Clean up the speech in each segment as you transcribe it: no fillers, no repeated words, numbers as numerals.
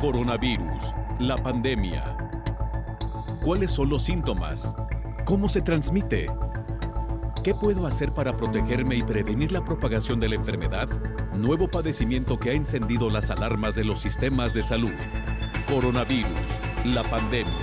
Coronavirus, la pandemia. ¿Cuáles son los síntomas? ¿Cómo se transmite? ¿Qué puedo hacer para protegerme y prevenir la propagación de la enfermedad? Nuevo padecimiento que ha encendido las alarmas de los sistemas de salud. Coronavirus, la pandemia.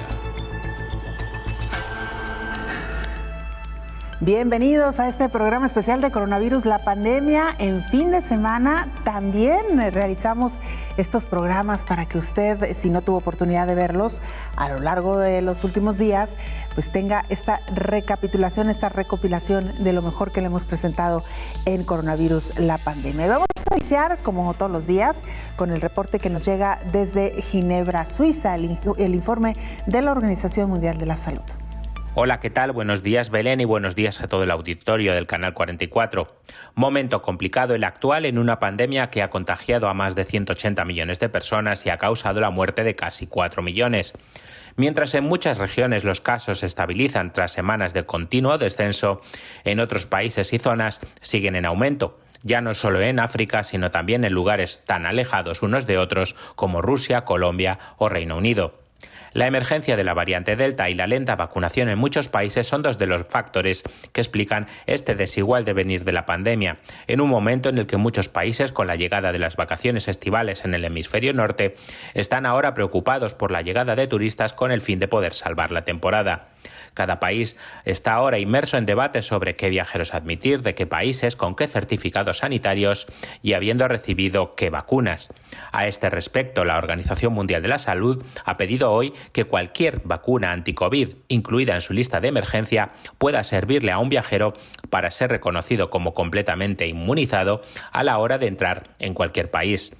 Bienvenidos a este programa especial de Coronavirus, la pandemia. En fin de semana también realizamos estos programas para que usted, si no tuvo oportunidad de verlos a lo largo de los últimos días, pues tenga esta recapitulación, esta recopilación de lo mejor que le hemos presentado en Coronavirus, la pandemia. Y vamos a iniciar, como todos los días, con el reporte que nos llega desde Ginebra, Suiza, el informe de la Organización Mundial de la Salud. Hola, ¿qué tal? Buenos días, Belén, y buenos días a todo el auditorio del Canal 44. Momento complicado el actual en una pandemia que ha contagiado a más de 180 millones de personas y ha causado la muerte de casi 4 millones. Mientras en muchas regiones los casos se estabilizan tras semanas de continuo descenso, en otros países y zonas siguen en aumento. Ya no solo en África, sino también en lugares tan alejados unos de otros como Rusia, Colombia o Reino Unido. La emergencia de la variante Delta y la lenta vacunación en muchos países son dos de los factores que explican este desigual devenir de la pandemia, en un momento en el que muchos países, con la llegada de las vacaciones estivales en el hemisferio norte, están ahora preocupados por la llegada de turistas con el fin de poder salvar la temporada. Cada país está ahora inmerso en debates sobre qué viajeros admitir, de qué países, con qué certificados sanitarios y habiendo recibido qué vacunas. A este respecto, la Organización Mundial de la Salud ha pedido hoy que cualquier vacuna anti-COVID incluida en su lista de emergencia pueda servirle a un viajero para ser reconocido como completamente inmunizado a la hora de entrar en cualquier país.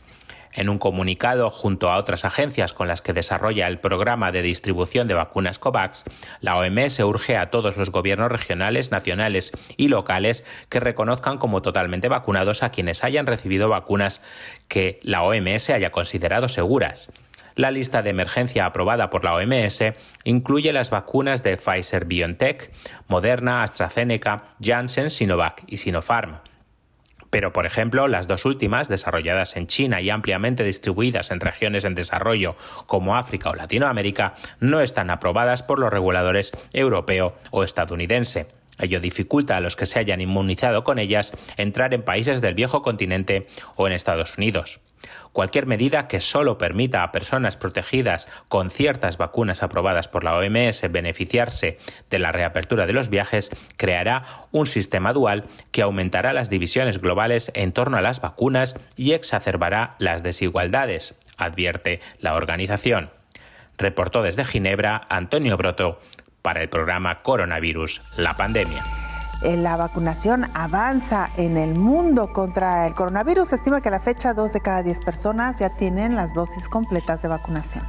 En un comunicado junto a otras agencias con las que desarrolla el programa de distribución de vacunas COVAX, la OMS urge a todos los gobiernos regionales, nacionales y locales que reconozcan como totalmente vacunados a quienes hayan recibido vacunas que la OMS haya considerado seguras. La lista de emergencia aprobada por la OMS incluye las vacunas de Pfizer-BioNTech, Moderna, AstraZeneca, Janssen, Sinovac y Sinopharm. Pero, por ejemplo, las dos últimas, desarrolladas en China y ampliamente distribuidas en regiones en desarrollo como África o Latinoamérica, no están aprobadas por los reguladores europeo o estadounidense. Ello dificulta a los que se hayan inmunizado con ellas entrar en países del viejo continente o en Estados Unidos. Cualquier medida que solo permita a personas protegidas con ciertas vacunas aprobadas por la OMS beneficiarse de la reapertura de los viajes creará un sistema dual que aumentará las divisiones globales en torno a las vacunas y exacerbará las desigualdades, advierte la organización. Reportó desde Ginebra Antonio Broto para el programa Coronavirus, la pandemia. La vacunación avanza en el mundo contra el coronavirus. Se estima que a la fecha 2 de cada 10 personas ya tienen las dosis completas de vacunación.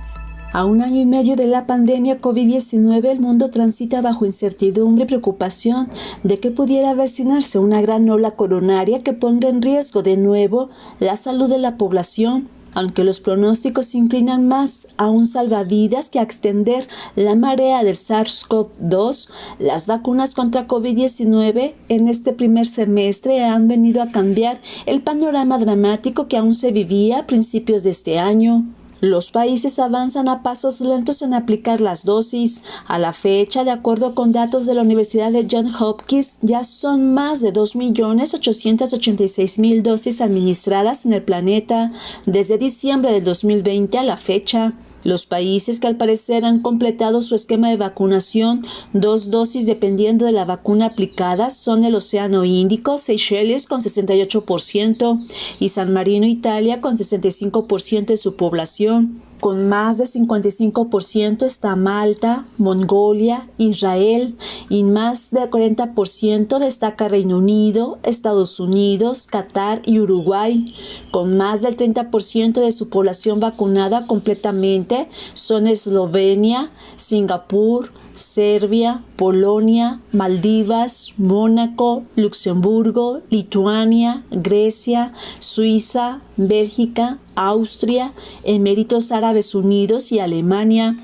A un año y medio de la pandemia COVID-19, el mundo transita bajo incertidumbre y preocupación de que pudiera avecinarse una gran ola coronaria que ponga en riesgo de nuevo la salud de la población. Aunque los pronósticos se inclinan más a un salvavidas que a extender la marea del SARS-CoV-2, las vacunas contra COVID-19 en este primer semestre han venido a cambiar el panorama dramático que aún se vivía a principios de este año. Los países avanzan a pasos lentos en aplicar las dosis. A la fecha, de acuerdo con datos de la Universidad de Johns Hopkins, ya son más de 2.886.000 dosis administradas en el planeta desde diciembre del 2020 a la fecha. Los países que al parecer han completado su esquema de vacunación, 2 dosis dependiendo de la vacuna aplicada, son el Océano Índico, Seychelles con 68% y San Marino, Italia con 65% de su población. Con más de 55% está Malta, Mongolia, Israel y más del 40% destaca Reino Unido, Estados Unidos, Qatar y Uruguay. Con más del 30% de su población vacunada completamente son Eslovenia, Singapur, Serbia, Polonia, Maldivas, Mónaco, Luxemburgo, Lituania, Grecia, Suiza, Bélgica, Austria, Emiratos Árabes Unidos y Alemania.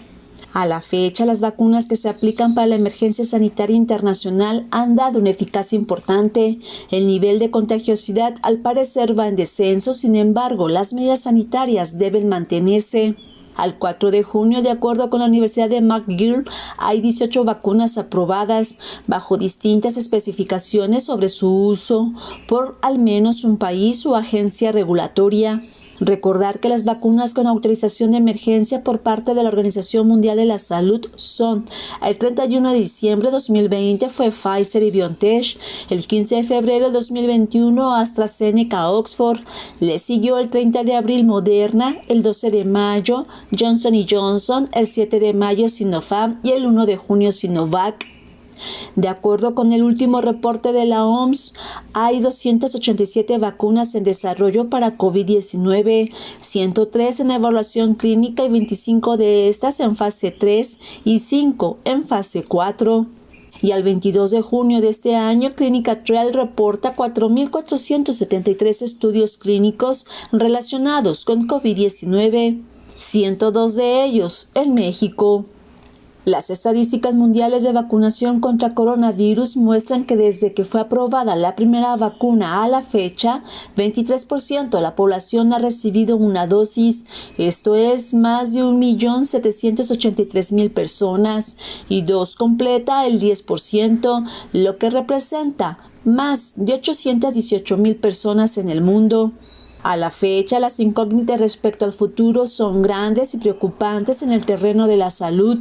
A la fecha, las vacunas que se aplican para la emergencia sanitaria internacional han dado una eficacia importante. El nivel de contagiosidad al parecer va en descenso, sin embargo, las medidas sanitarias deben mantenerse. Al 4 de junio, de acuerdo con la Universidad de McGill, hay 18 vacunas aprobadas bajo distintas especificaciones sobre su uso por al menos un país o agencia regulatoria. Recordar que las vacunas con autorización de emergencia por parte de la Organización Mundial de la Salud son: el 31 de diciembre de 2020 fue Pfizer y BioNTech, el 15 de febrero de 2021 AstraZeneca Oxford, le siguió el 30 de abril Moderna, el 12 de mayo Johnson & Johnson, el 7 de mayo Sinopharm y el 1 de junio Sinovac. De acuerdo con el último reporte de la OMS, hay 287 vacunas en desarrollo para COVID-19, 103 en evaluación clínica y 25 de estas en fase 3 y 5 en fase 4. Y al 22 de junio de este año, Clinical Trial reporta 4.473 estudios clínicos relacionados con COVID-19, 102 de ellos en México. Las estadísticas mundiales de vacunación contra coronavirus muestran que desde que fue aprobada la primera vacuna a la fecha, 23% de la población ha recibido una dosis, esto es más de 1.783.000 personas, y dos completa el 10%, lo que representa más de 818.000 personas en el mundo. A la fecha, las incógnitas respecto al futuro son grandes y preocupantes en el terreno de la salud.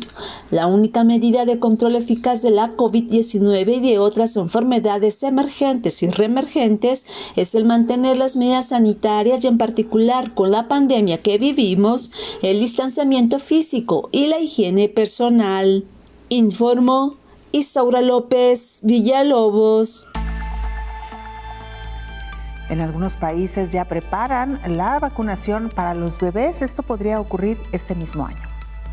La única medida de control eficaz de la COVID-19 y de otras enfermedades emergentes y reemergentes es el mantener las medidas sanitarias y, en particular con la pandemia que vivimos, el distanciamiento físico y la higiene personal. Informó Isaura López Villalobos. En algunos países ya preparan la vacunación para los bebés. Esto podría ocurrir este mismo año.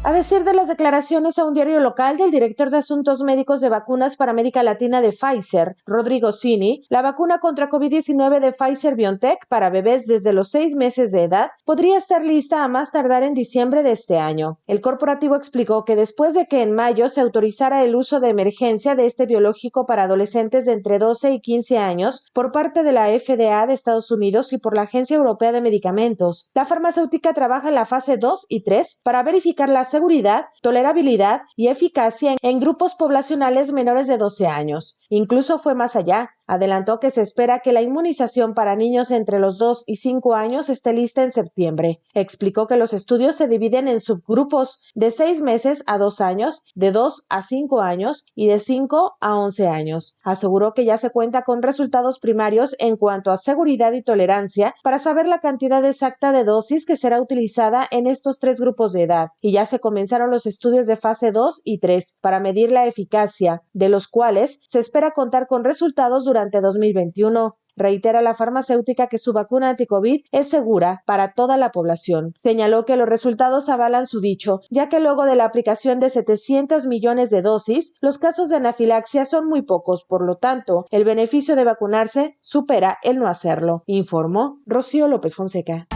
A decir de las declaraciones a un diario local del director de Asuntos Médicos de Vacunas para América Latina de Pfizer, Rodrigo Cini, la vacuna contra COVID-19 de Pfizer-BioNTech para bebés desde los 6 meses de edad podría estar lista a más tardar en diciembre de este año. El corporativo explicó que después de que en mayo se autorizara el uso de emergencia de este biológico para adolescentes de entre 12 y 15 años por parte de la FDA de Estados Unidos y por la Agencia Europea de Medicamentos, la farmacéutica trabaja en la fase 2 y 3 para verificar la seguridad, tolerabilidad y eficacia en grupos poblacionales menores de 12 años. Incluso fue más allá. Adelantó que se espera que la inmunización para niños entre los 2 y 5 años esté lista en septiembre. Explicó que los estudios se dividen en subgrupos de 6 meses a 2 años, de 2 a 5 años y de 5 a 11 años. Aseguró que ya se cuenta con resultados primarios en cuanto a seguridad y tolerancia para saber la cantidad exacta de dosis que será utilizada en estos 3 grupos de edad, y ya se comenzaron los estudios de fase 2 y 3 para medir la eficacia, de los cuales se espera contar con resultados durante 2021. Reitera la farmacéutica que su vacuna anti-COVID es segura para toda la población. Señaló que los resultados avalan su dicho, ya que luego de la aplicación de 700 millones de dosis, los casos de anafilaxia son muy pocos, por lo tanto, el beneficio de vacunarse supera el no hacerlo, informó Rocío López Fonseca.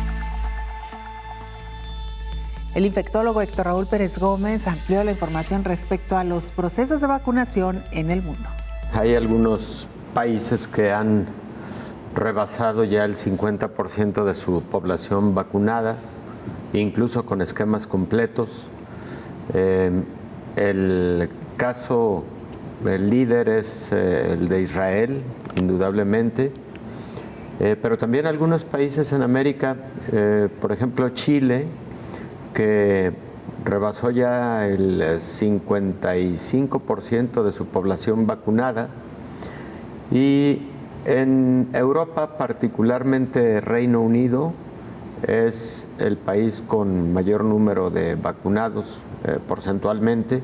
El infectólogo Héctor Raúl Pérez Gómez amplió la información respecto a los procesos de vacunación en el mundo. Hay algunos países que han rebasado ya el 50% de su población vacunada, incluso con esquemas completos. El caso, el líder es el de Israel, indudablemente, pero también algunos países en América, por ejemplo Chile, que rebasó ya el 55% de su población vacunada, y en Europa, particularmente Reino Unido, es el país con mayor número de vacunados porcentualmente.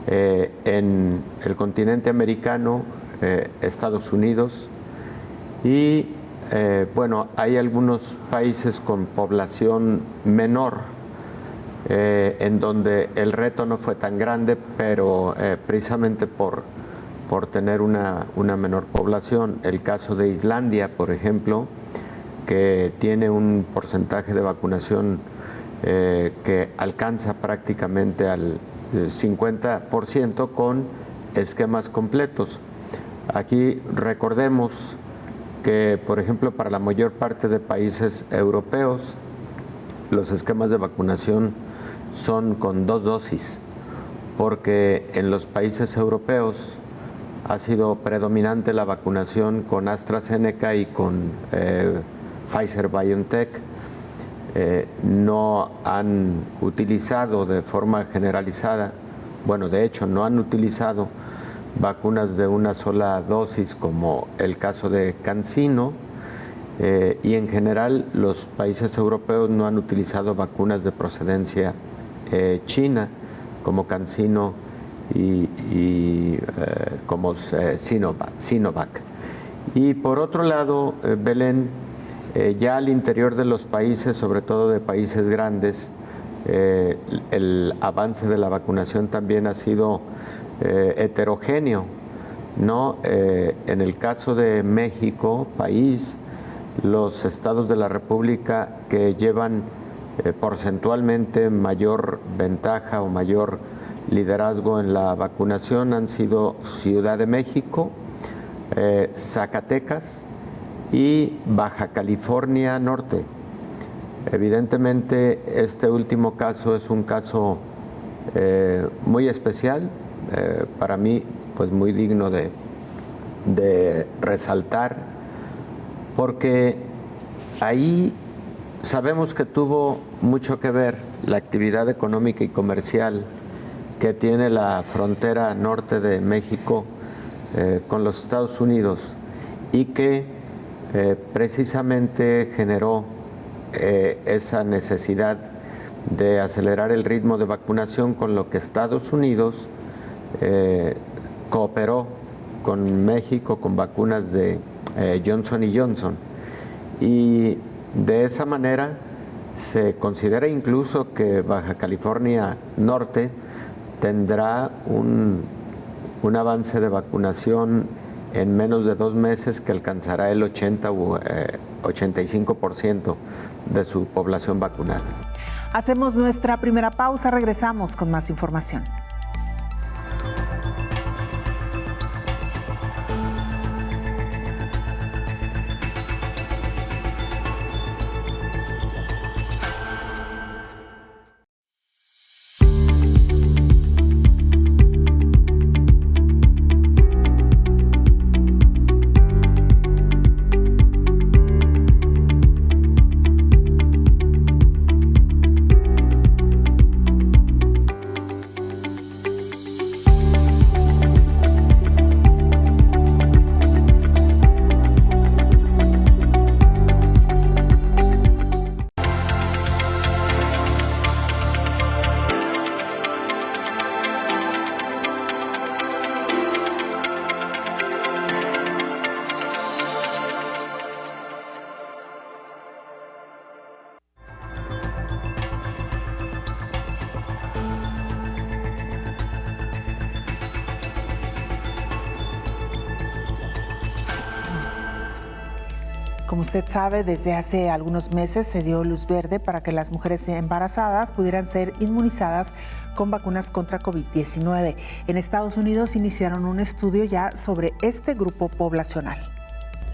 En el continente americano, Estados Unidos, y bueno, hay algunos países con población menor, en donde el reto no fue tan grande, pero precisamente por tener una menor población. El caso de Islandia, por ejemplo, que tiene un porcentaje de vacunación que alcanza prácticamente al 50% con esquemas completos. Aquí recordemos que, por ejemplo, para la mayor parte de países europeos, los esquemas de vacunación son con 2 dosis, porque en los países europeos ha sido predominante la vacunación con AstraZeneca y con Pfizer-BioNTech. No han utilizado de forma generalizada, bueno, de hecho no han utilizado vacunas de una sola dosis como el caso de CanSino, y en general los países europeos no han utilizado vacunas de procedencia china como CanSino y como Sinovac. Y por otro lado, Belén, ya al interior de los países, sobre todo de países grandes, el avance de la vacunación también ha sido heterogéneo, ¿no? En el caso de México, país, los estados de la República que llevan porcentualmente mayor ventaja o mayor liderazgo en la vacunación han sido Ciudad de México, Zacatecas y Baja California Norte. Evidentemente, este último caso es un caso muy especial, para mí, pues muy digno de resaltar, porque ahí sabemos que tuvo mucho que ver la actividad económica y comercial que tiene la frontera norte de México con los Estados Unidos y que precisamente generó esa necesidad de acelerar el ritmo de vacunación, con lo que Estados Unidos cooperó con México con vacunas de Johnson & Johnson, y de esa manera se considera incluso que Baja California Norte tendrá un avance de vacunación en menos de 2 meses que alcanzará el 80 u 85% de su población vacunada. Hacemos nuestra primera pausa, regresamos con más información. Como usted sabe, desde hace algunos meses se dio luz verde para que las mujeres embarazadas pudieran ser inmunizadas con vacunas contra COVID-19. En Estados Unidos iniciaron un estudio ya sobre este grupo poblacional.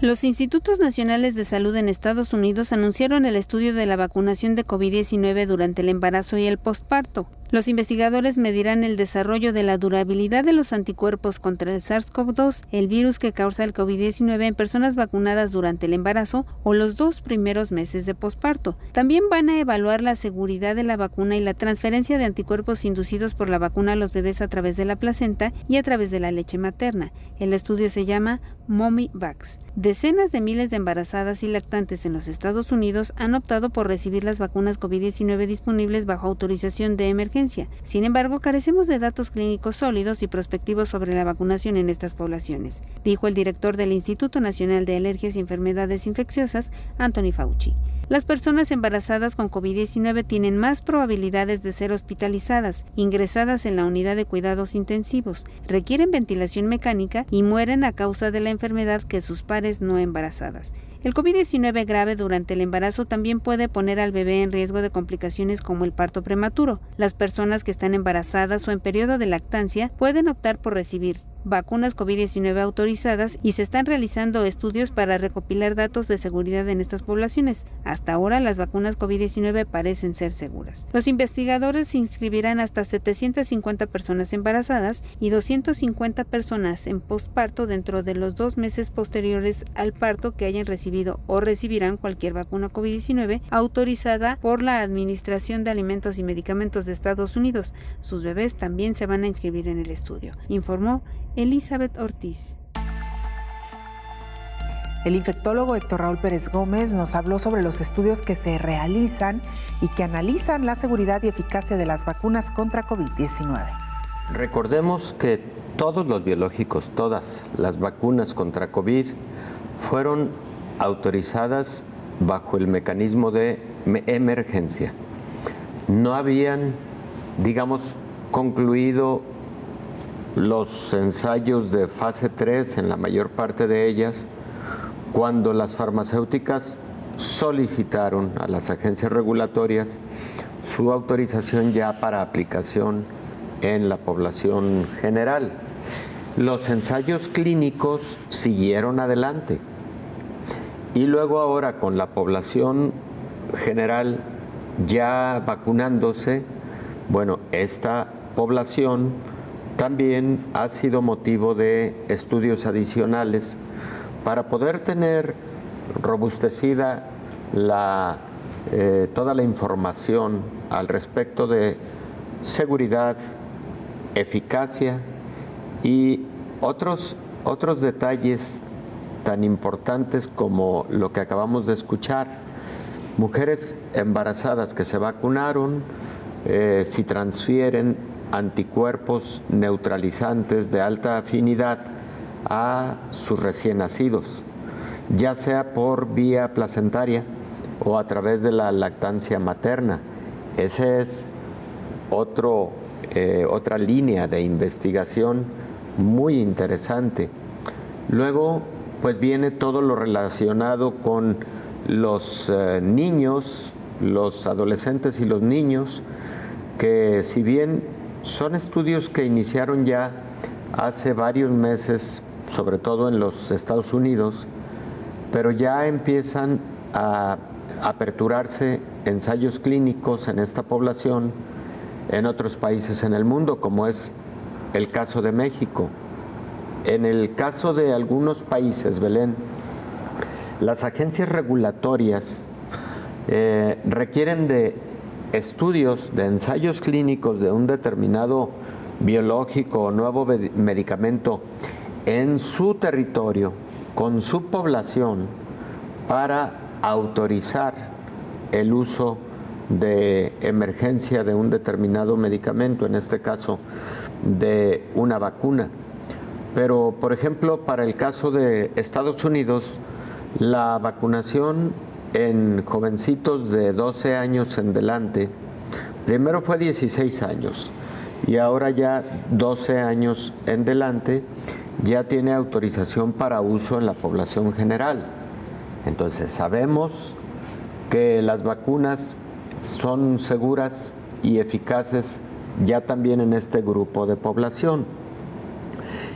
Los Institutos Nacionales de Salud en Estados Unidos anunciaron el estudio de la vacunación de COVID-19 durante el embarazo y el posparto. Los investigadores medirán el desarrollo de la durabilidad de los anticuerpos contra el SARS-CoV-2, el virus que causa el COVID-19 en personas vacunadas durante el embarazo o los 2 primeros meses de posparto. También van a evaluar la seguridad de la vacuna y la transferencia de anticuerpos inducidos por la vacuna a los bebés a través de la placenta y a través de la leche materna. El estudio se llama MommyVax. Decenas de miles de embarazadas y lactantes en los Estados Unidos han optado por recibir las vacunas COVID-19 disponibles bajo autorización de emergencia. Sin embargo, carecemos de datos clínicos sólidos y prospectivos sobre la vacunación en estas poblaciones, dijo el director del Instituto Nacional de Alergias y Enfermedades Infecciosas, Anthony Fauci. Las personas embarazadas con COVID-19 tienen más probabilidades de ser hospitalizadas, ingresadas en la unidad de cuidados intensivos, requieren ventilación mecánica y mueren a causa de la enfermedad que sus pares no embarazadas. El COVID-19 grave durante el embarazo también puede poner al bebé en riesgo de complicaciones como el parto prematuro. Las personas que están embarazadas o en periodo de lactancia pueden optar por recibir vacunas COVID-19 autorizadas y se están realizando estudios para recopilar datos de seguridad en estas poblaciones. Hasta ahora las vacunas COVID-19 parecen ser seguras. Los investigadores inscribirán hasta 750 personas embarazadas y 250 personas en posparto dentro de los 2 meses posteriores al parto que hayan recibido o recibirán cualquier vacuna COVID-19 autorizada por la Administración de Alimentos y Medicamentos de Estados Unidos. Sus bebés también se van a inscribir en el estudio, informó Elizabeth Ortiz. El infectólogo Héctor Raúl Pérez Gómez nos habló sobre los estudios que se realizan y que analizan la seguridad y eficacia de las vacunas contra COVID-19. Recordemos que todos los biológicos, todas las vacunas contra COVID fueron autorizadas bajo el mecanismo de emergencia. No habían, digamos, concluido los ensayos de fase 3 en la mayor parte de ellas cuando las farmacéuticas solicitaron a las agencias regulatorias su autorización ya para aplicación en la población general. Los ensayos clínicos siguieron adelante y luego ahora con la población general ya vacunándose, bueno, esta población también ha sido motivo de estudios adicionales para poder tener robustecida toda la información al respecto de seguridad, eficacia y otros detalles tan importantes como lo que acabamos de escuchar. Mujeres embarazadas que se vacunaron, si transfieren anticuerpos neutralizantes de alta afinidad a sus recién nacidos, ya sea por vía placentaria o a través de la lactancia materna. Ese es otra línea de investigación muy interesante. Luego, pues viene todo lo relacionado con los niños, los adolescentes y los niños, que si bien son estudios que iniciaron ya hace varios meses, sobre todo en los Estados Unidos, pero ya empiezan a aperturarse ensayos clínicos en esta población en otros países en el mundo, como es el caso de México. En el caso de algunos países, Belén, las agencias regulatorias requieren de estudios, de ensayos clínicos de un determinado biológico o nuevo medicamento en su territorio, con su población, para autorizar el uso de emergencia de un determinado medicamento, en este caso de una vacuna. Pero, por ejemplo, para el caso de Estados Unidos, la vacunación en jovencitos de 12 años en delante, primero fue 16 años y ahora ya 12 años en delante, ya tiene autorización para uso en la población general. Entonces sabemos que las vacunas son seguras y eficaces ya también en este grupo de población.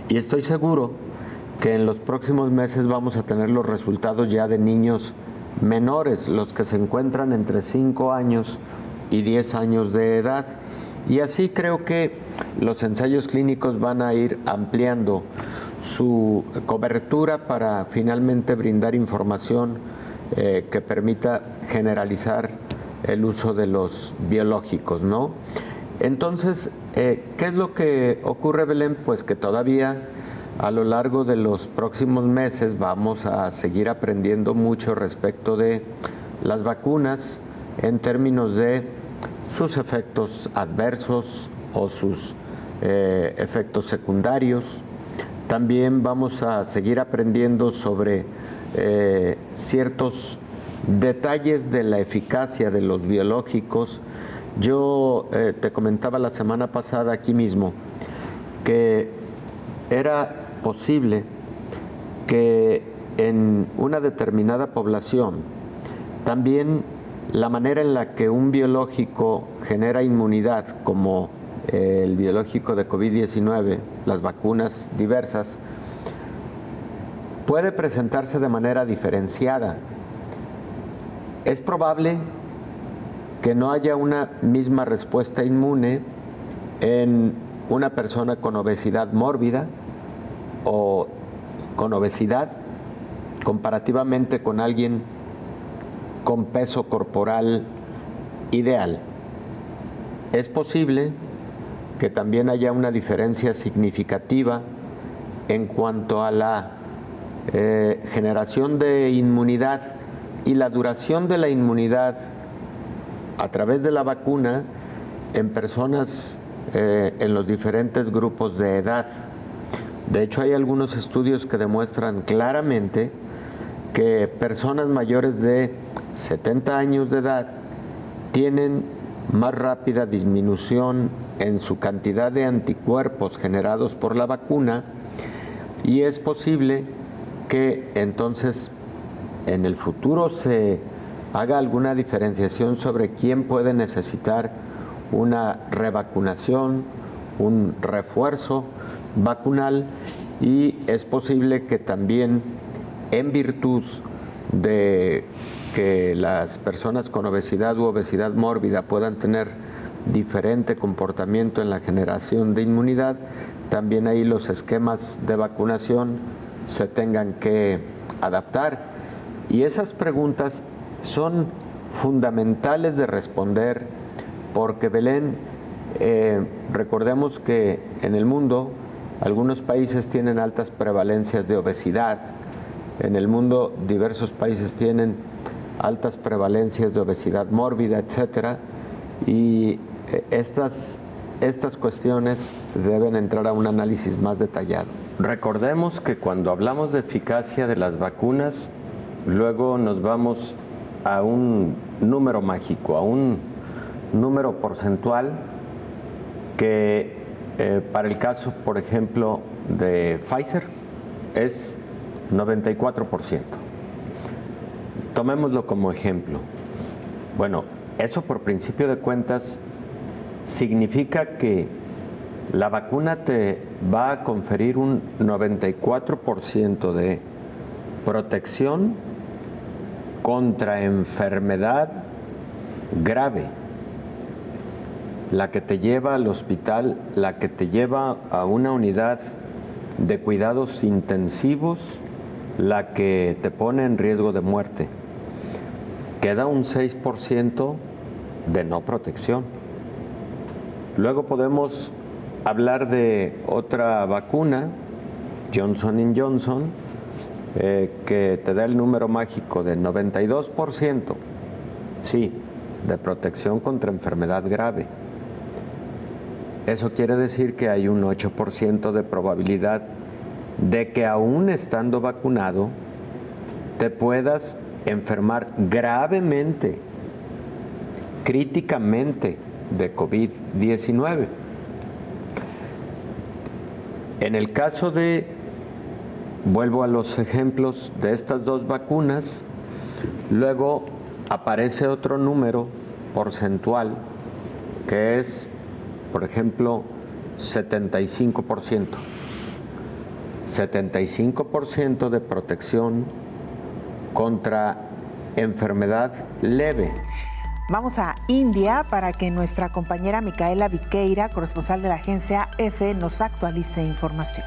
Y estoy seguro que en los próximos meses vamos a tener los resultados ya de niños menores, los que se encuentran entre 5 años y 10 años de edad. Y así creo que los ensayos clínicos van a ir ampliando su cobertura para finalmente brindar información que permita generalizar el uso de los biológicos, ¿no? Entonces, ¿qué es lo que ocurre, Belén? Pues que todavía a lo largo de los próximos meses vamos a seguir aprendiendo mucho respecto de las vacunas en términos de sus efectos adversos o sus efectos secundarios. También vamos a seguir aprendiendo sobre ciertos detalles de la eficacia de los biológicos. Yo te comentaba la semana pasada aquí mismo que era posible que en una determinada población también la manera en la que un biológico genera inmunidad, como el biológico de COVID-19, las vacunas diversas, puede presentarse de manera diferenciada. Es probable que no haya una misma respuesta inmune en una persona con obesidad mórbida o con obesidad comparativamente con alguien con peso corporal ideal. Es posible que también haya una diferencia significativa en cuanto a la generación de inmunidad y la duración de la inmunidad a través de la vacuna en personas en los diferentes grupos de edad. De hecho, hay algunos estudios que demuestran claramente que personas mayores de 70 años de edad tienen más rápida disminución en su cantidad de anticuerpos generados por la vacuna, y es posible que entonces en el futuro se haga alguna diferenciación sobre quién puede necesitar una revacunación, un refuerzo vacunal, y es posible que también en virtud de que las personas con obesidad u obesidad mórbida puedan tener diferente comportamiento en la generación de inmunidad, también ahí los esquemas de vacunación se tengan que adaptar. Y esas preguntas son fundamentales de responder porque, Belén, recordemos que en el mundo algunos países tienen altas prevalencias de obesidad, en el mundo diversos países tienen altas prevalencias de obesidad mórbida, etcétera, y estas cuestiones deben entrar a un análisis más detallado. Recordemos que cuando hablamos de eficacia de las vacunas, luego nos vamos a un número mágico, a un número porcentual que para el caso, por ejemplo, de Pfizer es 94%. Tomémoslo como ejemplo. Bueno, eso por principio de cuentas significa que la vacuna te va a conferir un 94% de protección contra enfermedad grave, la que te lleva al hospital, la que te lleva a una unidad de cuidados intensivos, la que te pone en riesgo de muerte. Queda un 6% de no protección. Luego podemos hablar de otra vacuna, Johnson & Johnson, que te da el número mágico de 92%, sí, de protección contra enfermedad grave. Eso quiere decir que hay un 8% de probabilidad de que aún estando vacunado te puedas enfermar gravemente, críticamente de COVID-19. En el caso de, vuelvo a los ejemplos de estas dos vacunas, luego aparece otro número porcentual que es, por ejemplo, 75%. 75% de protección contra enfermedad leve. Vamos a India para que nuestra compañera Micaela Viqueira, corresponsal de la agencia EFE, nos actualice información.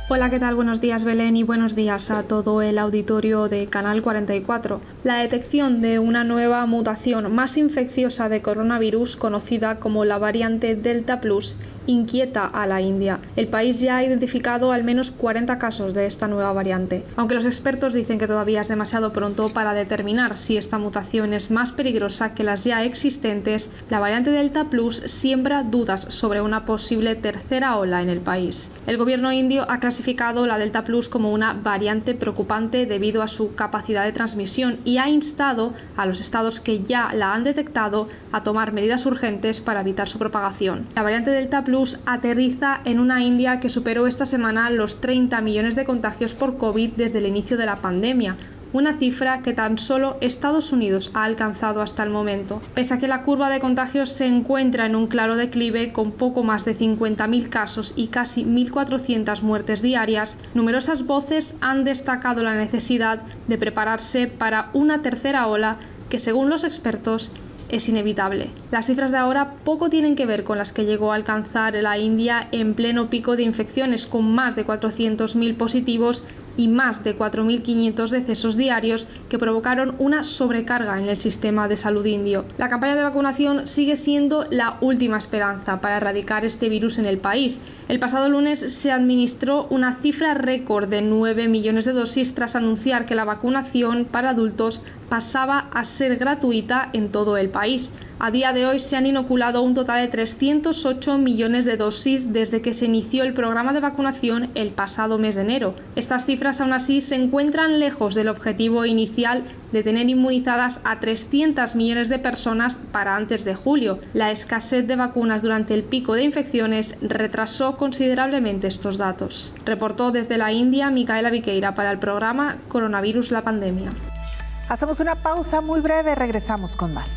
Hola, ¿qué tal? Buenos días, Belén, y buenos días a todo el auditorio de Canal 44. La detección de una nueva mutación más infecciosa de coronavirus, conocida como la variante Delta Plus, inquieta a la India. El país ya ha identificado al menos 40 casos de esta nueva variante. Aunque los expertos dicen que todavía es demasiado pronto para determinar si esta mutación es más peligrosa que las ya existentes, la variante Delta Plus siembra dudas sobre una posible tercera ola en el país. El gobierno indio ha clasificado la Delta Plus como una variante preocupante debido a su capacidad de transmisión y ha instado a los estados que ya la han detectado a tomar medidas urgentes para evitar su propagación. La variante Delta Plus aterriza en una India que superó esta semana los 30 millones de contagios por COVID desde el inicio de la pandemia, una cifra que tan solo Estados Unidos ha alcanzado hasta el momento. Pese a que la curva de contagios se encuentra en un claro declive con poco más de 50.000 casos y casi 1.400 muertes diarias, numerosas voces han destacado la necesidad de prepararse para una tercera ola que, según los expertos, es inevitable. Las cifras de ahora poco tienen que ver con las que llegó a alcanzar la India en pleno pico de infecciones, con más de 400.000 positivos y más de 4.500 decesos diarios que provocaron una sobrecarga en el sistema de salud indio. La campaña de vacunación sigue siendo la última esperanza para erradicar este virus en el país. El pasado lunes se administró una cifra récord de 9 millones de dosis tras anunciar que la vacunación para adultos pasaba a ser gratuita en todo el país. A día de hoy se han inoculado un total de 308 millones de dosis desde que se inició el programa de vacunación el pasado mes de enero. Estas cifras aún así se encuentran lejos del objetivo inicial de tener inmunizadas a 300 millones de personas para antes de julio. La escasez de vacunas durante el pico de infecciones retrasó considerablemente estos datos. Reportó desde la India Micaela Viqueira para el programa Coronavirus la Pandemia. Hacemos una pausa muy breve, regresamos con más.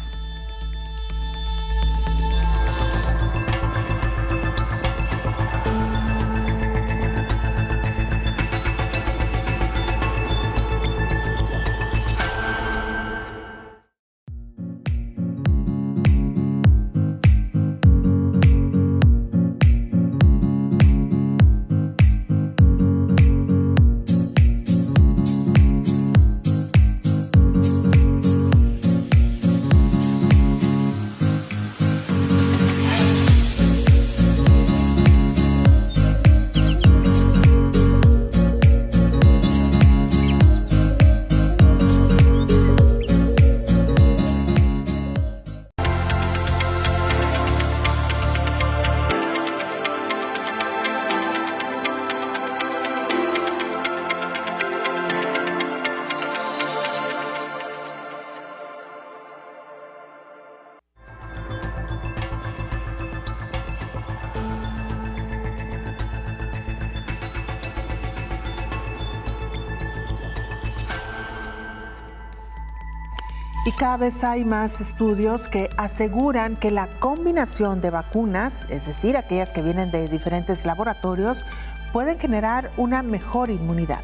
Y cada vez hay más estudios que aseguran que la combinación de vacunas, es decir, aquellas que vienen de diferentes laboratorios, pueden generar una mejor inmunidad.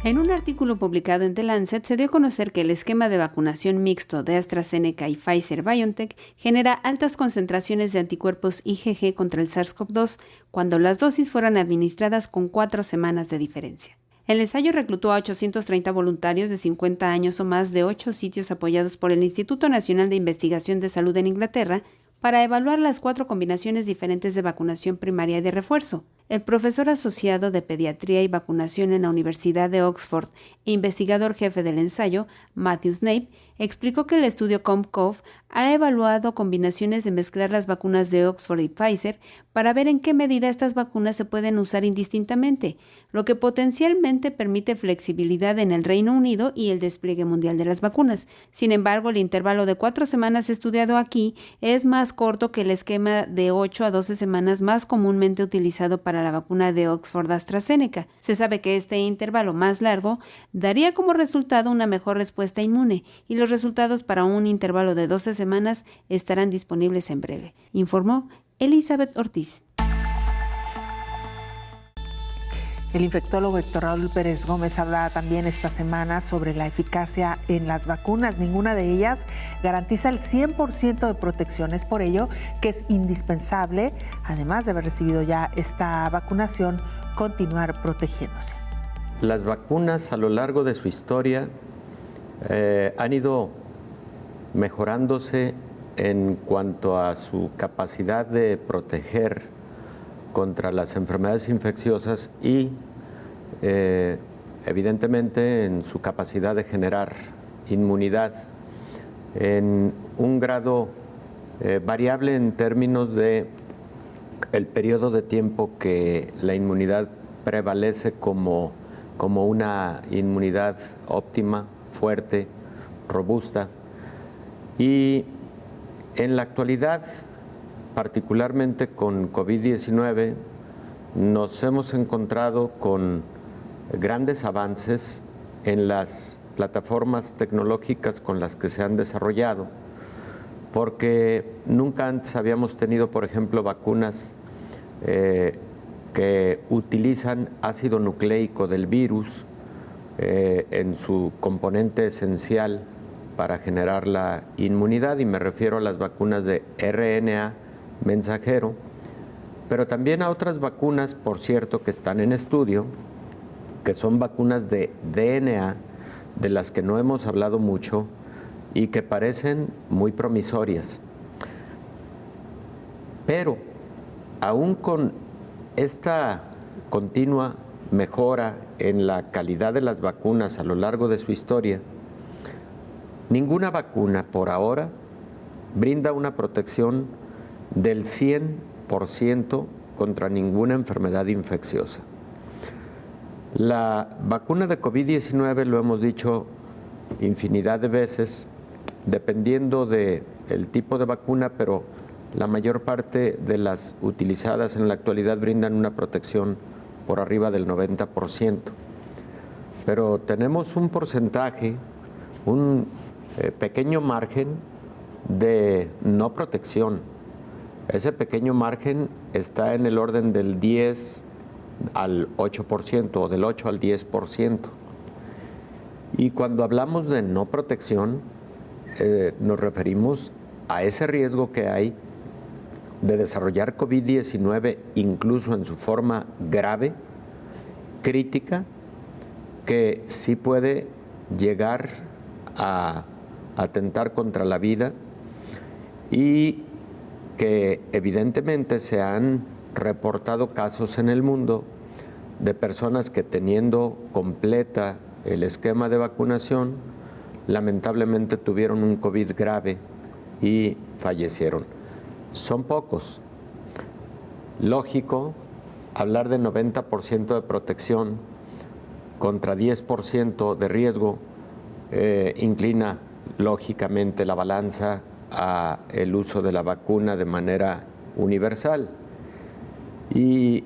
En un artículo publicado en The Lancet se dio a conocer que el esquema de vacunación mixto de AstraZeneca y Pfizer-BioNTech genera altas concentraciones de anticuerpos IgG contra el SARS-CoV-2 cuando las dosis fueron administradas con 4 semanas de diferencia. El ensayo reclutó a 830 voluntarios de 50 años o más de 8 sitios apoyados por el Instituto Nacional de Investigación de Salud en Inglaterra para evaluar las 4 combinaciones diferentes de vacunación primaria y de refuerzo. El profesor asociado de Pediatría y Vacunación en la Universidad de Oxford e investigador jefe del ensayo, Matthew Snape, explicó que el estudio COMP-COV ha evaluado combinaciones de mezclar las vacunas de Oxford y Pfizer para ver en qué medida estas vacunas se pueden usar indistintamente, lo que potencialmente permite flexibilidad en el Reino Unido y el despliegue mundial de las vacunas. Sin embargo, el intervalo de 4 semanas estudiado aquí es más corto que el esquema de 8 a 12 semanas más comúnmente utilizado para la vacuna de Oxford AstraZeneca. Se sabe que este intervalo más largo daría como resultado una mejor respuesta inmune y los resultados para un intervalo de 12 semanas estarán disponibles en breve, informó Elizabeth Ortiz. El infectólogo Héctor Raúl Pérez Gómez hablaba también esta semana sobre la eficacia en las vacunas. Ninguna de ellas garantiza el 100% de protección. Es por ello que es indispensable, además de haber recibido ya esta vacunación, continuar protegiéndose. Las vacunas a lo largo de su historia han ido mejorándose en cuanto a su capacidad de proteger contra las enfermedades infecciosas y evidentemente en su capacidad de generar inmunidad en un grado variable en términos de el periodo de tiempo que la inmunidad prevalece como una inmunidad óptima, fuerte, robusta. Y en la actualidad, particularmente con COVID-19, nos hemos encontrado con grandes avances en las plataformas tecnológicas con las que se han desarrollado, porque nunca antes habíamos tenido, por ejemplo, vacunas que utilizan ácido nucleico del virus en su componente esencial para generar la inmunidad, y me refiero a las vacunas de RNA mensajero, pero también a otras vacunas, por cierto, que están en estudio, que son vacunas de DNA, de las que no hemos hablado mucho y que parecen muy promisorias. Pero aún con esta continua mejora en la calidad de las vacunas a lo largo de su historia, ninguna vacuna por ahora brinda una protección del 100% contra ninguna enfermedad infecciosa. La vacuna de COVID-19, lo hemos dicho infinidad de veces, dependiendo del tipo de vacuna, pero la mayor parte de las utilizadas en la actualidad brindan una protección por arriba del 90%. Pero tenemos un porcentaje, un pequeño margen de no protección. Ese pequeño margen está en el orden del 10 al 8% o del 8 al 10%. Y cuando hablamos de no protección, nos referimos a ese riesgo que hay de desarrollar COVID-19 incluso en su forma grave, crítica, que sí puede llegar a atentar contra la vida y que evidentemente se han reportado casos en el mundo de personas que, teniendo completa el esquema de vacunación, lamentablemente tuvieron un COVID grave y fallecieron. Son pocos. Lógico hablar de 90% de protección contra 10% de riesgo inclina lógicamente la balanza a el uso de la vacuna de manera universal. Y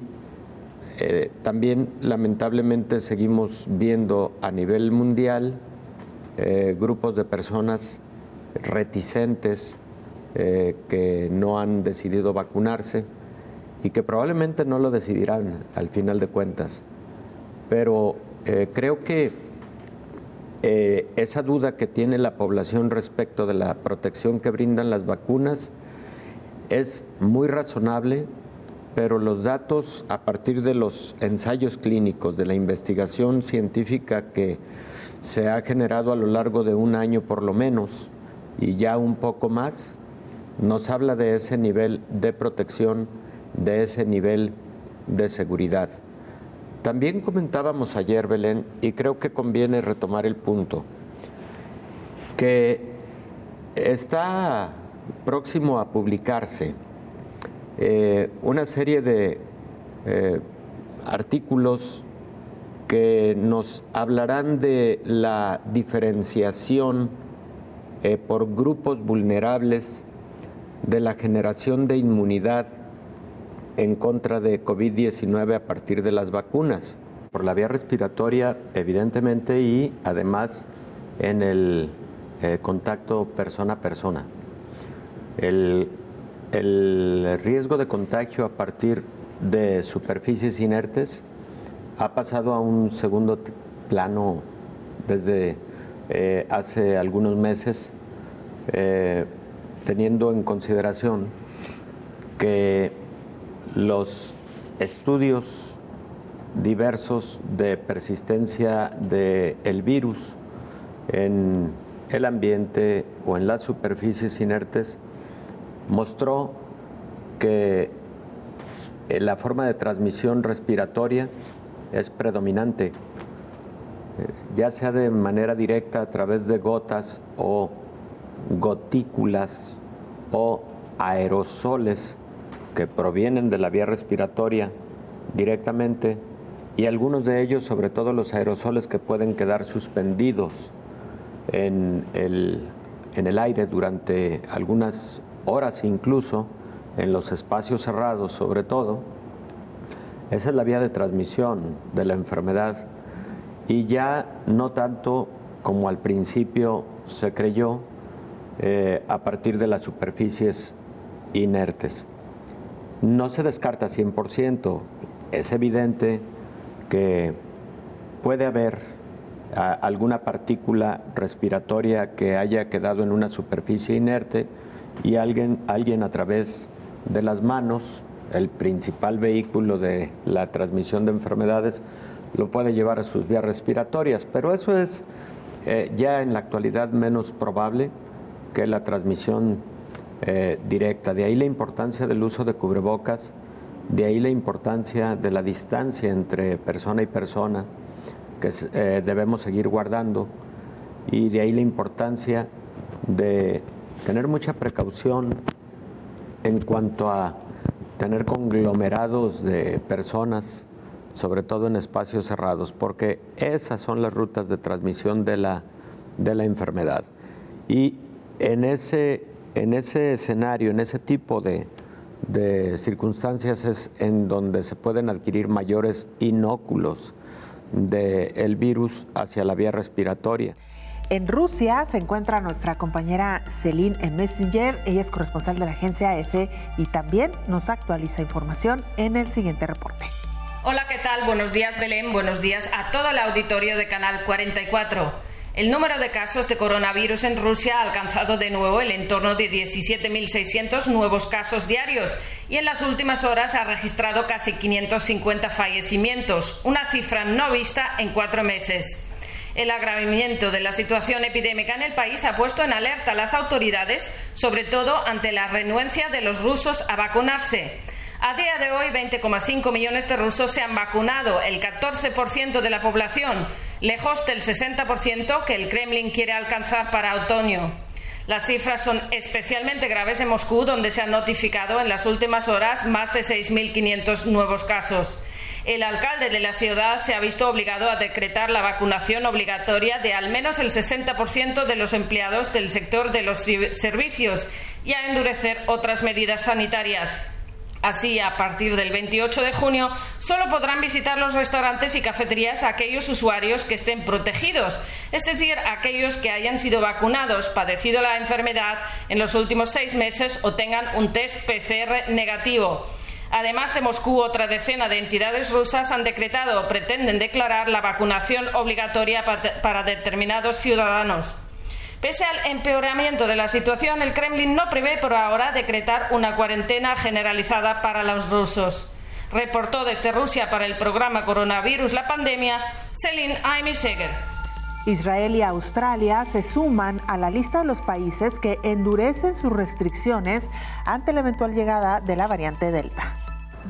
también lamentablemente seguimos viendo a nivel mundial grupos de personas reticentes que no han decidido vacunarse y que probablemente no lo decidirán al final de cuentas. Pero creo que esa duda que tiene la población respecto de la protección que brindan las vacunas es muy razonable, pero los datos a partir de los ensayos clínicos, de la investigación científica que se ha generado a lo largo de un año por lo menos y ya un poco más, nos habla de ese nivel de protección, de ese nivel de seguridad. También comentábamos ayer, Belén, y creo que conviene retomar el punto, que está próximo a publicarse una serie de artículos que nos hablarán de la diferenciación por grupos vulnerables de la generación de inmunidad en contra de COVID-19 a partir de las vacunas, por la vía respiratoria, evidentemente, y además en el contacto persona a persona. El riesgo de contagio a partir de superficies inertes ha pasado a un segundo plano desde hace algunos meses, teniendo en consideración que los estudios diversos de persistencia del virus en el ambiente o en las superficies inertes mostró que la forma de transmisión respiratoria es predominante, ya sea de manera directa a través de gotas o gotículas o aerosoles que provienen de la vía respiratoria directamente, y algunos de ellos, sobre todo los aerosoles, que pueden quedar suspendidos en el aire durante algunas horas, incluso en los espacios cerrados sobre todo. Esa es la vía de transmisión de la enfermedad, y ya no tanto como al principio se creyó, a partir de las superficies inertes. No se descarta 100%, es evidente que puede haber alguna partícula respiratoria que haya quedado en una superficie inerte y alguien a través de las manos, el principal vehículo de la transmisión de enfermedades, lo puede llevar a sus vías respiratorias, pero eso es ya en la actualidad menos probable que la transmisión directa. De ahí la importancia del uso de cubrebocas, de ahí la importancia de la distancia entre persona y persona que debemos seguir guardando, y de ahí la importancia de tener mucha precaución en cuanto a tener conglomerados de personas, sobre todo en espacios cerrados, porque esas son las rutas de transmisión de la enfermedad. Y en ese escenario, en ese tipo de circunstancias es en donde se pueden adquirir mayores inóculos del virus hacia la vía respiratoria. En Rusia se encuentra nuestra compañera Celine Messenger. Ella es corresponsal de la agencia AFP y también nos actualiza información en el siguiente reporte. Hola, ¿qué tal? Buenos días, Belén. Buenos días a todo el auditorio de Canal 44. El número de casos de coronavirus en Rusia ha alcanzado de nuevo el entorno de 17.600 nuevos casos diarios y en las últimas horas ha registrado casi 550 fallecimientos, una cifra no vista en 4 meses. El agravamiento de la situación epidémica en el país ha puesto en alerta a las autoridades, sobre todo ante la renuencia de los rusos a vacunarse. A día de hoy, 20,5 millones de rusos se han vacunado, el 14% de la población, lejos del 60% que el Kremlin quiere alcanzar para otoño. Las cifras son especialmente graves en Moscú, donde se han notificado en las últimas horas más de 6.500 nuevos casos. El alcalde de la ciudad se ha visto obligado a decretar la vacunación obligatoria de al menos el 60% de los empleados del sector de los servicios y a endurecer otras medidas sanitarias. Así, a partir del 28 de junio, solo podrán visitar los restaurantes y cafeterías aquellos usuarios que estén protegidos, es decir, aquellos que hayan sido vacunados, padecido la enfermedad en los últimos 6 meses o tengan un test PCR negativo. Además de Moscú, otra decena de entidades rusas han decretado o pretenden declarar la vacunación obligatoria para determinados ciudadanos. Pese al empeoramiento de la situación, el Kremlin no prevé por ahora decretar una cuarentena generalizada para los rusos. Reportó desde Rusia para el programa Coronavirus la Pandemia, Celine Messenger. Israel y Australia se suman a la lista de los países que endurecen sus restricciones ante la eventual llegada de la variante Delta.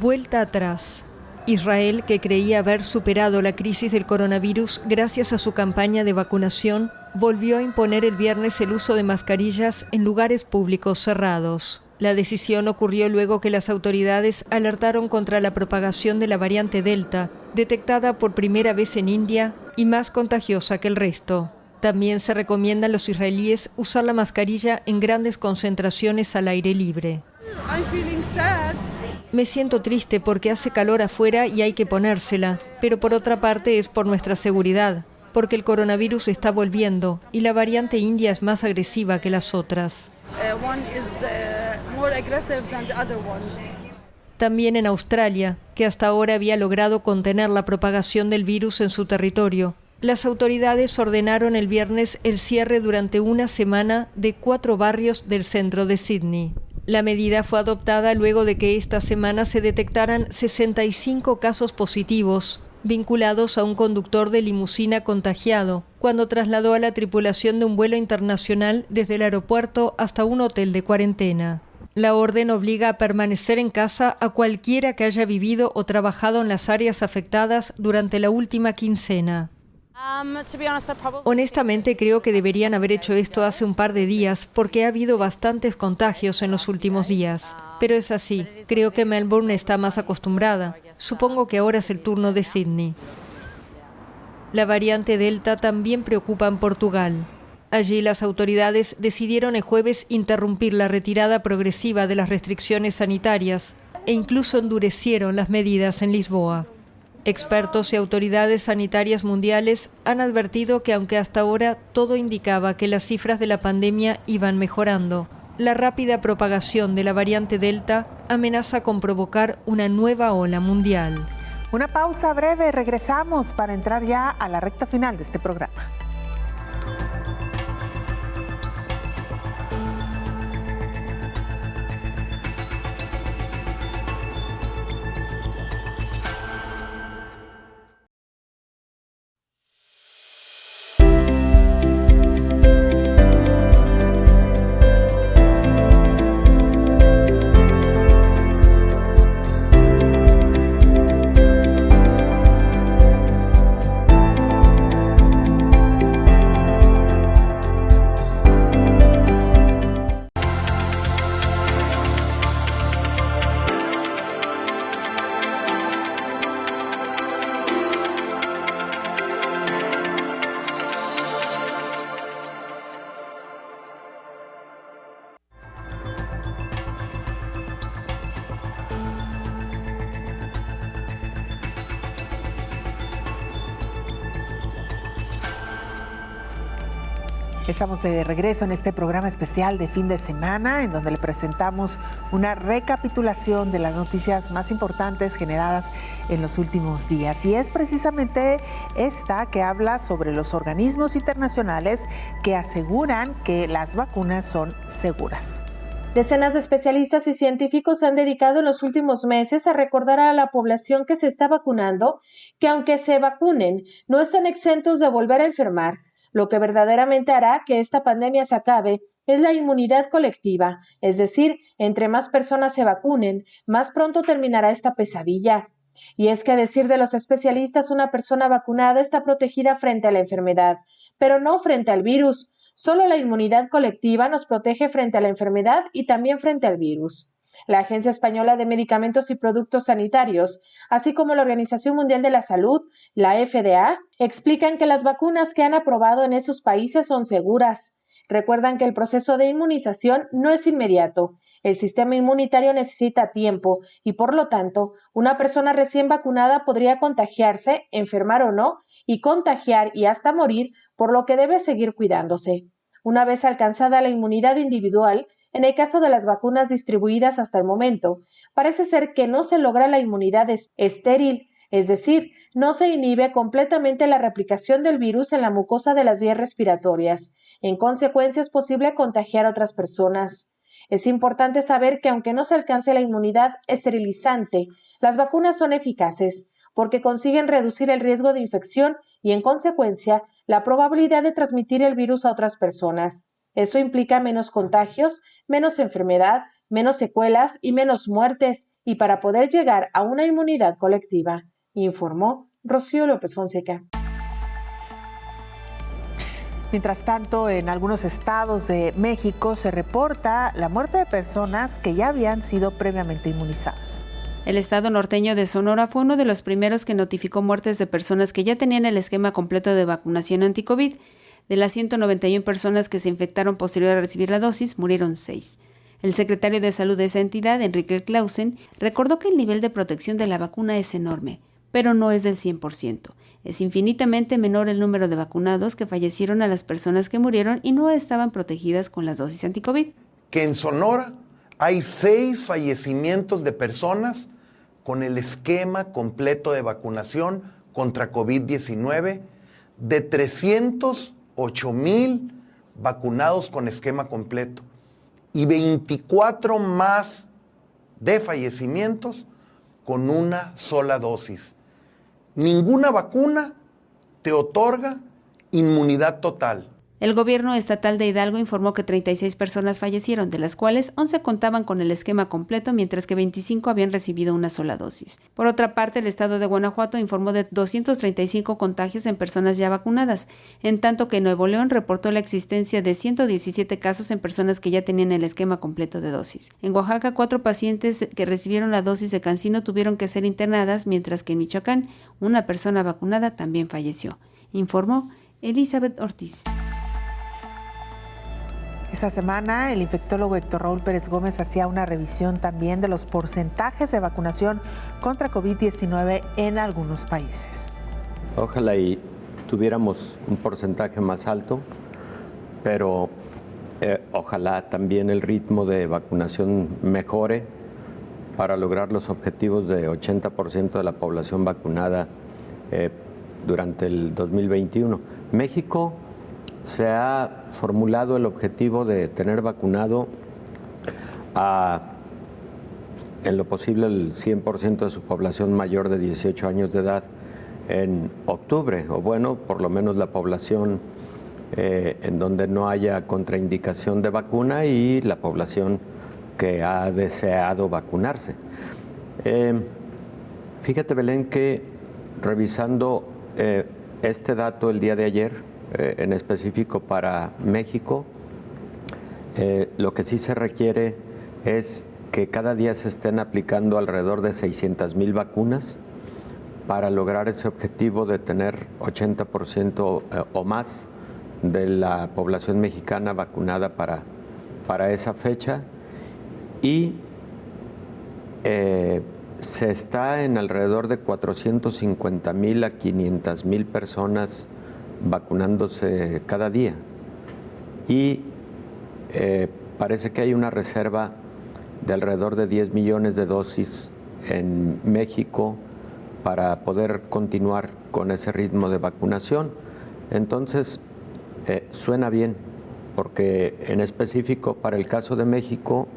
Vuelta atrás. Israel, que creía haber superado la crisis del coronavirus gracias a su campaña de vacunación, volvió a imponer el viernes el uso de mascarillas en lugares públicos cerrados. La decisión ocurrió luego que las autoridades alertaron contra la propagación de la variante Delta, detectada por primera vez en India y más contagiosa que el resto. También se recomienda a los israelíes usar la mascarilla en grandes concentraciones al aire libre. Me siento triste porque hace calor afuera y hay que ponérsela, pero por otra parte es por nuestra seguridad, porque el coronavirus está volviendo y la variante india es más agresiva que las otras. También en Australia, que hasta ahora había logrado contener la propagación del virus en su territorio, las autoridades ordenaron el viernes el cierre durante una semana de 4 barrios del centro de Sydney. La medida fue adoptada luego de que esta semana se detectaran 65 casos positivos vinculados a un conductor de limusina contagiado, cuando trasladó a la tripulación de un vuelo internacional desde el aeropuerto hasta un hotel de cuarentena. La orden obliga a permanecer en casa a cualquiera que haya vivido o trabajado en las áreas afectadas durante la última quincena. Honestamente creo que deberían haber hecho esto hace un par de días porque ha habido bastantes contagios en los últimos días. Pero es así, creo que Melbourne está más acostumbrada. Supongo que ahora es el turno de Sydney. La variante Delta también preocupa en Portugal. Allí las autoridades decidieron el jueves interrumpir la retirada progresiva de las restricciones sanitarias e incluso endurecieron las medidas en Lisboa. Expertos y autoridades sanitarias mundiales han advertido que aunque hasta ahora todo indicaba que las cifras de la pandemia iban mejorando, la rápida propagación de la variante Delta amenaza con provocar una nueva ola mundial. Una pausa breve, regresamos para entrar ya a la recta final de este programa. Estamos de regreso en este programa especial de fin de semana, en donde le presentamos una recapitulación de las noticias más importantes generadas en los últimos días. Y es precisamente esta que habla sobre los organismos internacionales que aseguran que las vacunas son seguras. Decenas de especialistas y científicos se han dedicado en los últimos meses a recordar a la población que se está vacunando que aunque se vacunen, no están exentos de volver a enfermar. Lo que verdaderamente hará que esta pandemia se acabe es la inmunidad colectiva, es decir, entre más personas se vacunen, más pronto terminará esta pesadilla. Y es que a decir de los especialistas, una persona vacunada está protegida frente a la enfermedad, pero no frente al virus. Solo la inmunidad colectiva nos protege frente a la enfermedad y también frente al virus. La Agencia Española de Medicamentos y Productos Sanitarios, así como la Organización Mundial de la Salud, la FDA, explican que las vacunas que han aprobado en esos países son seguras. Recuerdan que el proceso de inmunización no es inmediato. El sistema inmunitario necesita tiempo y, por lo tanto, una persona recién vacunada podría contagiarse, enfermar o no, y contagiar y hasta morir, por lo que debe seguir cuidándose. Una vez alcanzada la inmunidad individual, en el caso de las vacunas distribuidas hasta el momento, parece ser que no se logra la inmunidad estéril, es decir, no se inhibe completamente la replicación del virus en la mucosa de las vías respiratorias. En consecuencia, es posible contagiar a otras personas. Es importante saber que aunque no se alcance la inmunidad esterilizante, las vacunas son eficaces porque consiguen reducir el riesgo de infección y, en consecuencia, la probabilidad de transmitir el virus a otras personas. Eso implica menos contagios, menos enfermedad, menos secuelas y menos muertes, y para poder llegar a una inmunidad colectiva, informó Rocío López Fonseca. Mientras tanto, en algunos estados de México se reporta la muerte de personas que ya habían sido previamente inmunizadas. El estado norteño de Sonora fue uno de los primeros que notificó muertes de personas que ya tenían el esquema completo de vacunación anti-COVID. De las 191 personas que se infectaron posterior a recibir la dosis, murieron 6. El secretario de Salud de esa entidad, Enrique Clausen, recordó que el nivel de protección de la vacuna es enorme, pero no es del 100%. Es infinitamente menor el número de vacunados que fallecieron a las personas que murieron y no estaban protegidas con las dosis anti-COVID. Que en Sonora hay 6 fallecimientos de personas con el esquema completo de vacunación contra COVID-19 de 308,000 vacunados con esquema completo y 24 más de fallecimientos con una sola dosis. Ninguna vacuna te otorga inmunidad total. El gobierno estatal de Hidalgo informó que 36 personas fallecieron, de las cuales 11 contaban con el esquema completo, mientras que 25 habían recibido una sola dosis. Por otra parte, el estado de Guanajuato informó de 235 contagios en personas ya vacunadas, en tanto que Nuevo León reportó la existencia de 117 casos en personas que ya tenían el esquema completo de dosis. En Oaxaca, 4 pacientes que recibieron la dosis de CanSino tuvieron que ser internadas, mientras que en Michoacán, una persona vacunada también falleció, informó Elizabeth Ortiz. Esta semana el infectólogo Héctor Raúl Pérez Gómez hacía una revisión también de los porcentajes de vacunación contra COVID-19 en algunos países. Ojalá y tuviéramos un porcentaje más alto, pero ojalá también el ritmo de vacunación mejore para lograr los objetivos de 80% de la población vacunada durante el 2021. México se ha formulado el objetivo de tener vacunado en lo posible el 100% de su población mayor de 18 años de edad en octubre, o bueno, por lo menos la población en donde no haya contraindicación de vacuna y la población que ha deseado vacunarse. Fíjate, Belén, que revisando este dato el día de ayer, en específico para México, lo que sí se requiere es que cada día se estén aplicando alrededor de 600,000 vacunas para lograr ese objetivo de tener 80% o más de la población mexicana vacunada para esa fecha. Y se está en alrededor de 450,000 a 500,000 personas vacunándose cada día. Y parece que hay una reserva de alrededor de 10 millones de dosis en México para poder continuar con ese ritmo de vacunación. Entonces, suena bien, porque en específico para el caso de México,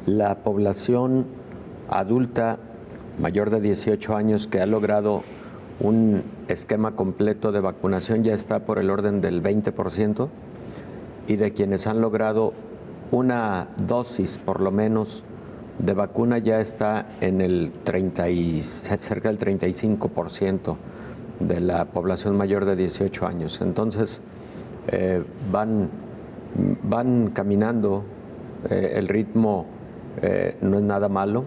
la población adulta mayor de 18 años que ha logrado un esquema completo de vacunación ya está por el orden del 20%, y de quienes han logrado una dosis por lo menos de vacuna ya está en el cerca del 35% de la población mayor de 18 años. Entonces van caminando, el ritmo no es nada malo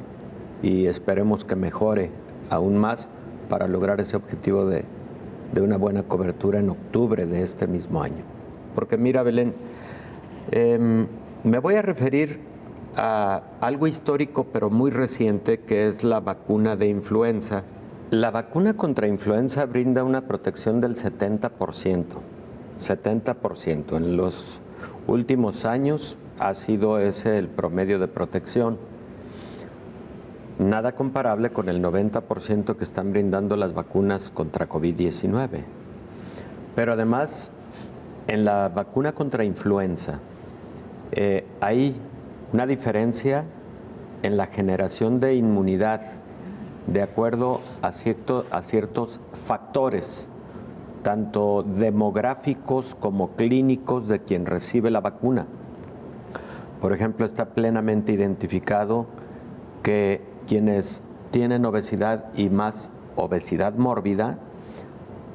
y esperemos que mejore aún más para lograr ese objetivo de una buena cobertura en octubre de este mismo año. Porque mira, Belén, me voy a referir a algo histórico pero muy reciente, que es la vacuna de influenza. La vacuna contra influenza brinda una protección del 70%. En los últimos años ha sido ese el promedio de protección. Nada comparable con el 90% que están brindando las vacunas contra COVID-19. Pero además, en la vacuna contra influenza, hay una diferencia en la generación de inmunidad de acuerdo a ciertos factores, tanto demográficos como clínicos de quien recibe la vacuna. Por ejemplo, está plenamente identificado que quienes tienen obesidad y más obesidad mórbida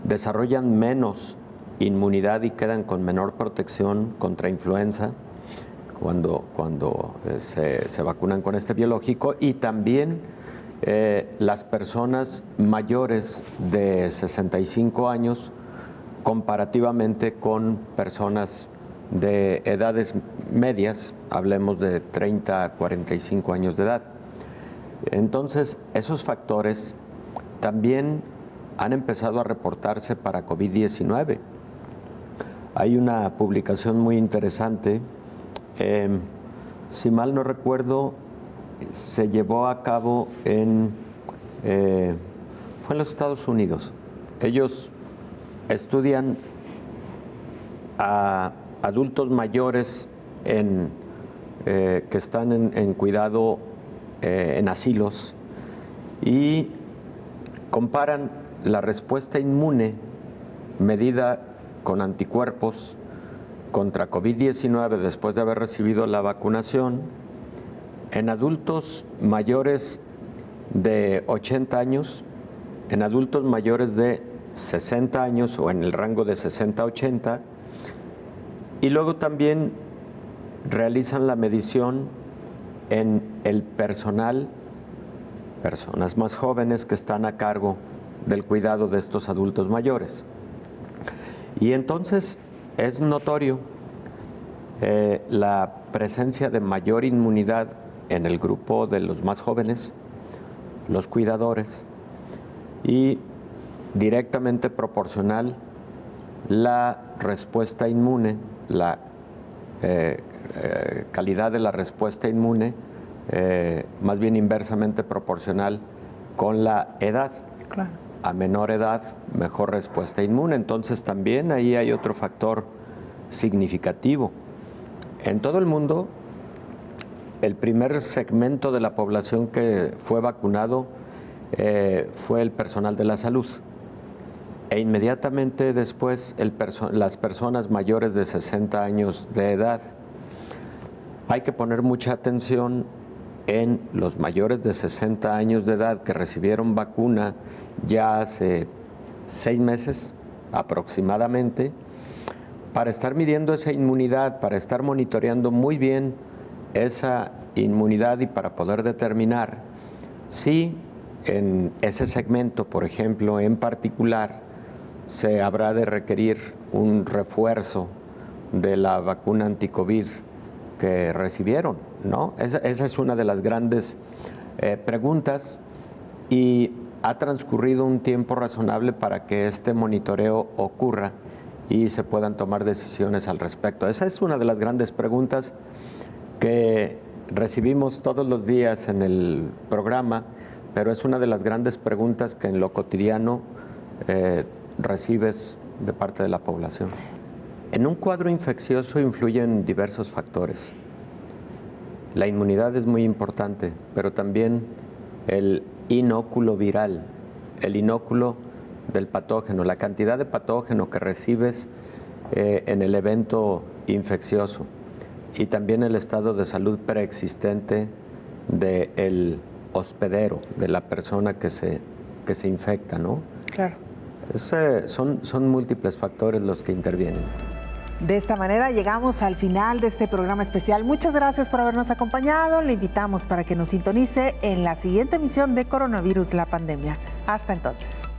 desarrollan menos inmunidad y quedan con menor protección contra influenza cuando se vacunan con este biológico, y también las personas mayores de 65 años comparativamente con personas de edades medias, hablemos de 30 a 45 años de edad. Entonces, esos factores también han empezado a reportarse para COVID-19. Hay una publicación muy interesante, si mal no recuerdo, se llevó a cabo fue en los Estados Unidos. Ellos estudian a adultos mayores que están en cuidado en asilos y comparan la respuesta inmune medida con anticuerpos contra COVID-19 después de haber recibido la vacunación en adultos mayores de 80 años, en adultos mayores de 60 años o en el rango de 60 a 80, y luego también realizan la medición en el personas más jóvenes que están a cargo del cuidado de estos adultos mayores. Y entonces es notorio la presencia de mayor inmunidad en el grupo de los más jóvenes, los cuidadores, y directamente proporcional la respuesta inmune, la calidad de la respuesta inmune, más bien inversamente proporcional con la edad. Claro. A menor edad, mejor respuesta inmune. Entonces también ahí hay otro factor significativo. En todo el mundo, el primer segmento de la población que fue vacunado fue el personal de la salud. E inmediatamente después las personas mayores de 60 años de edad. Hay que poner mucha atención en los mayores de 60 años de edad que recibieron vacuna ya hace 6 meses aproximadamente, para estar midiendo esa inmunidad, para estar monitoreando muy bien esa inmunidad y para poder determinar si en ese segmento, por ejemplo, en particular, se habrá de requerir un refuerzo de la vacuna anti-COVID que recibieron, ¿no? Esa es una de las grandes preguntas, y ha transcurrido un tiempo razonable para que este monitoreo ocurra y se puedan tomar decisiones al respecto. Esa es una de las grandes preguntas que recibimos todos los días en el programa, pero es una de las grandes preguntas que en lo cotidiano recibes de parte de la población. En un cuadro infeccioso influyen diversos factores. La inmunidad es muy importante, pero también el inóculo viral, el inóculo del patógeno, la cantidad de patógeno que recibes en el evento infeccioso, y también el estado de salud preexistente del hospedero, de la persona que se infecta, ¿no? Claro. Son múltiples factores los que intervienen. De esta manera llegamos al final de este programa especial. Muchas gracias por habernos acompañado. Le invitamos para que nos sintonice en la siguiente emisión de Coronavirus, la pandemia. Hasta entonces.